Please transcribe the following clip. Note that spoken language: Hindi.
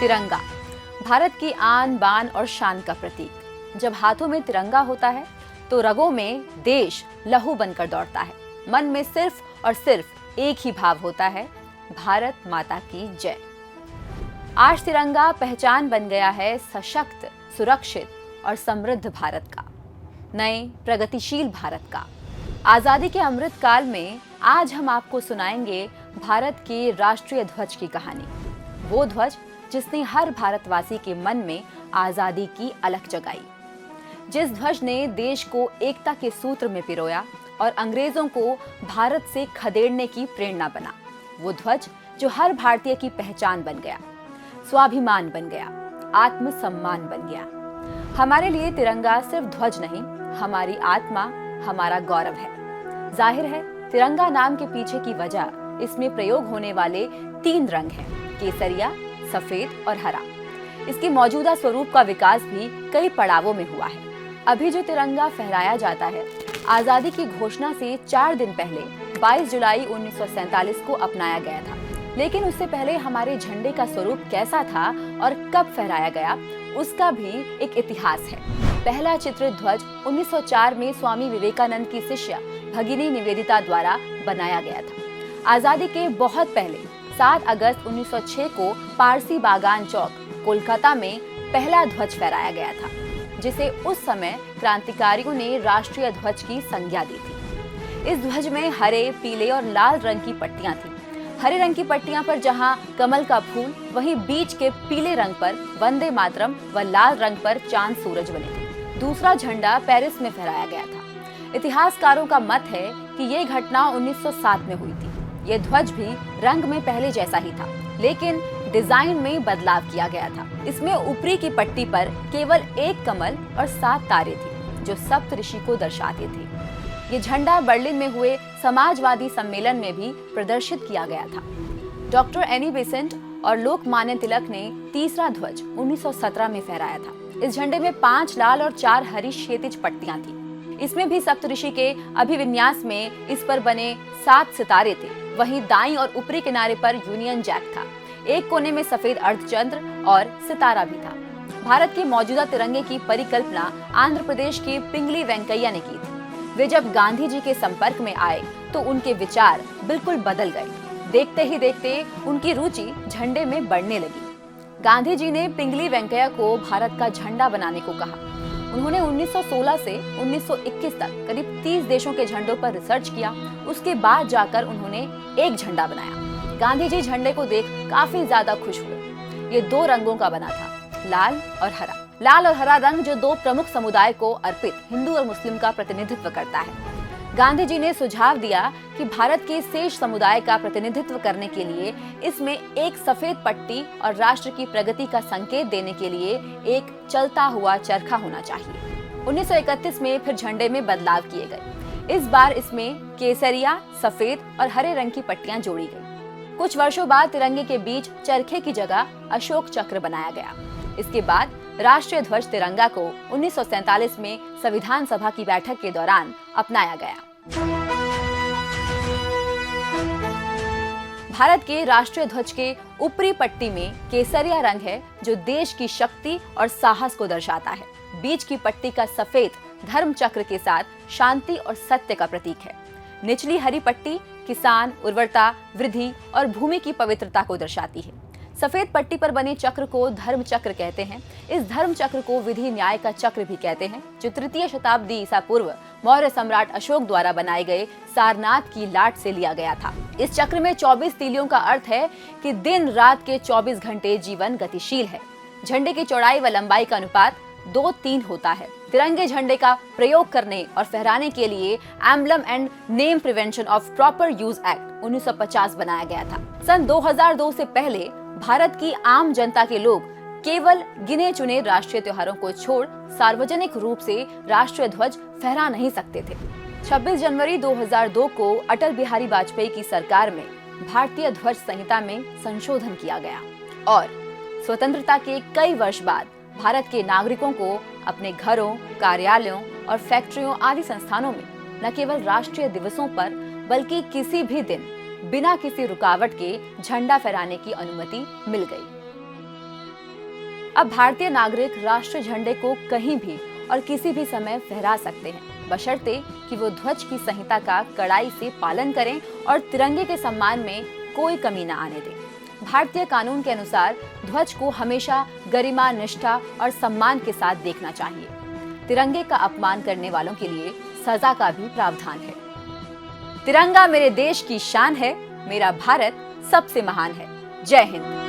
तिरंगा भारत की आन बान और शान का प्रतीक। जब हाथों में तिरंगा होता है तो रगों में देश लहू बनकर दौड़ता है। मन में सिर्फ और सिर्फ एक ही भाव होता है, भारत माता की जय। आज तिरंगा पहचान बन गया है सशक्त, सुरक्षित और समृद्ध भारत का, नए प्रगतिशील भारत का। आजादी के अमृत काल में आज हम आपको सुनाएंगे भारत के राष्ट्रीय ध्वज की कहानी। वो ध्वज जिसने हर भारतवासी के मन में आजादी की अलख जगाई, जिस ध्वज ने देश को एकता के सूत्र में पिरोया और अंग्रेजों को भारत से खदेड़ने की प्रेरणा बना। वो ध्वज जो हर भारतीय की पहचान बन गया, स्वाभिमान बन गया, आत्मसम्मान बन गया। हमारे लिए तिरंगा सिर्फ ध्वज नहीं, हमारी आत्मा, हमारा गौरव है। जाहिर है तिरंगा नाम के पीछे की वजह इसमें प्रयोग होने वाले 3 रंग हैं, केसरिया, सफेद और हरा। इसके मौजूदा स्वरूप का विकास भी कई पड़ावों में हुआ है। अभी जो तिरंगा फहराया जाता है, आजादी की घोषणा से 4 दिन पहले 22 जुलाई 1947 को अपनाया गया था। लेकिन उससे पहले हमारे झंडे का स्वरूप कैसा था और कब फहराया गया, उसका भी एक इतिहास है। पहला चित्रित ध्वज 1904 में स्वामी विवेकानंद की शिष्या भगिनी निवेदिता द्वारा बनाया गया था। आजादी के बहुत पहले 7 अगस्त 1906 को पारसी बागान चौक, कोलकाता में पहला ध्वज फहराया गया था, जिसे उस समय क्रांतिकारियों ने राष्ट्रीय ध्वज की संज्ञा दी थी। इस ध्वज में हरे, पीले और लाल रंग की पट्टियां थीं। हरे रंग की पट्टियां पर जहां कमल का फूल, वहीं बीच के पीले रंग पर वंदे मातरम व लाल रंग पर चांद सूरज बने थे। दूसरा झंडा पेरिस में फहराया गया था। इतिहासकारों का मत है कि ये घटना 1907 में हुई थी। ये ध्वज भी रंग में पहले जैसा ही था, लेकिन डिजाइन में बदलाव किया गया था। इसमें ऊपरी की पट्टी पर केवल 1 कमल और 7 तारे थे, जो सप्तऋषि को दर्शाते थे। ये झंडा बर्लिन में हुए समाजवादी सम्मेलन में भी प्रदर्शित किया गया था। डॉक्टर एनी बेसेंट और लोकमान्य तिलक ने तीसरा ध्वज 1917 में फहराया था। इस झंडे में 5 लाल और 4 हरी क्षैतिज पट्टियां थी। इसमें भी सप्तऋषि के अभिविन्यास में इस पर बने 7 सितारे थे। वहीं दाईं और ऊपरी किनारे पर यूनियन जैक था। एक कोने में सफेद अर्धचंद्र और सितारा भी था। भारत के मौजूदा तिरंगे की परिकल्पना आंध्र प्रदेश के पिंगली वेंकैया ने की थी। वे जब गांधी जी के संपर्क में आए तो उनके विचार बिल्कुल बदल गए। देखते ही देखते उनकी रुचि झंडे में बढ़ने लगी। गांधी जी ने पिंगली वेंकैया को भारत का झंडा बनाने को कहा। उन्होंने 1916 से 1921 तक करीब 30 देशों के झंडों पर रिसर्च किया। उसके बाद जाकर उन्होंने एक झंडा बनाया। गांधी जी झंडे को देख काफी ज्यादा खुश हुए। ये 2 रंगों का बना था, लाल और हरा। लाल और हरा रंग जो 2 प्रमुख समुदाय को अर्पित हिंदू और मुस्लिम का प्रतिनिधित्व करता है। गांधी जी ने सुझाव दिया कि भारत के शेष समुदाय का प्रतिनिधित्व करने के लिए इसमें एक सफेद पट्टी और राष्ट्र की प्रगति का संकेत देने के लिए एक चलता हुआ चरखा होना चाहिए। 1931 में फिर झंडे में बदलाव किए गए। इस बार इसमें केसरिया, सफेद और हरे रंग की पट्टियां जोड़ी गई। कुछ वर्षों बाद तिरंगे के बीच चरखे की जगह अशोक चक्र बनाया गया। इसके बाद राष्ट्रीय ध्वज तिरंगा को 1947 में संविधान सभा की बैठक के दौरान अपनाया गया। भारत के राष्ट्रीय ध्वज के ऊपरी पट्टी में केसरिया रंग है, जो देश की शक्ति और साहस को दर्शाता है। बीच की पट्टी का सफेद धर्म चक्र के साथ शांति और सत्य का प्रतीक है। निचली हरी पट्टी किसान, उर्वरता, वृद्धि और भूमि की पवित्रता को दर्शाती है। सफेद पट्टी पर बने चक्र को धर्म चक्र कहते हैं। इस धर्म चक्र को विधि न्याय का चक्र भी कहते हैं, जो 3य शताब्दी ईसा पूर्व मौर्य सम्राट अशोक द्वारा बनाए गए सारनाथ की लाट से लिया गया था। इस चक्र में 24 तीलियों का अर्थ है कि दिन रात के 24 घंटे जीवन गतिशील है। झंडे की चौड़ाई व लंबाई का अनुपात 2:3 होता है। तिरंगे झंडे का प्रयोग करने और फहराने के लिए emblem and name prevention of proper use act 1950 बनाया गया था। सन 2002 से पहले भारत की आम जनता के लोग केवल गिने चुने राष्ट्रीय त्योहारों को छोड़ सार्वजनिक रूप से राष्ट्रीय ध्वज फहरा नहीं सकते थे। 26 जनवरी 2002 को अटल बिहारी वाजपेयी की सरकार में भारतीय ध्वज संहिता में संशोधन किया गया और स्वतंत्रता के कई वर्ष बाद भारत के नागरिकों को अपने घरों, कार्यालयों और फैक्ट्रियों आदि संस्थानों में न केवल राष्ट्रीय दिवसों पर बल्कि किसी भी दिन बिना किसी रुकावट के झंडा फहराने की अनुमति मिल गई। अब भारतीय नागरिक राष्ट्र झंडे को कहीं भी और किसी भी समय फहरा सकते हैं, बशर्ते कि वो ध्वज की संहिता का कड़ाई से पालन करें और तिरंगे के सम्मान में कोई कमी न आने दें। भारतीय कानून के अनुसार ध्वज को हमेशा गरिमा, निष्ठा और सम्मान के साथ देखना चाहिए। तिरंगे का अपमान करने वालों के लिए सजा का भी प्रावधान है। तिरंगा मेरे देश की शान है, मेरा भारत सबसे महान है। जय हिंद।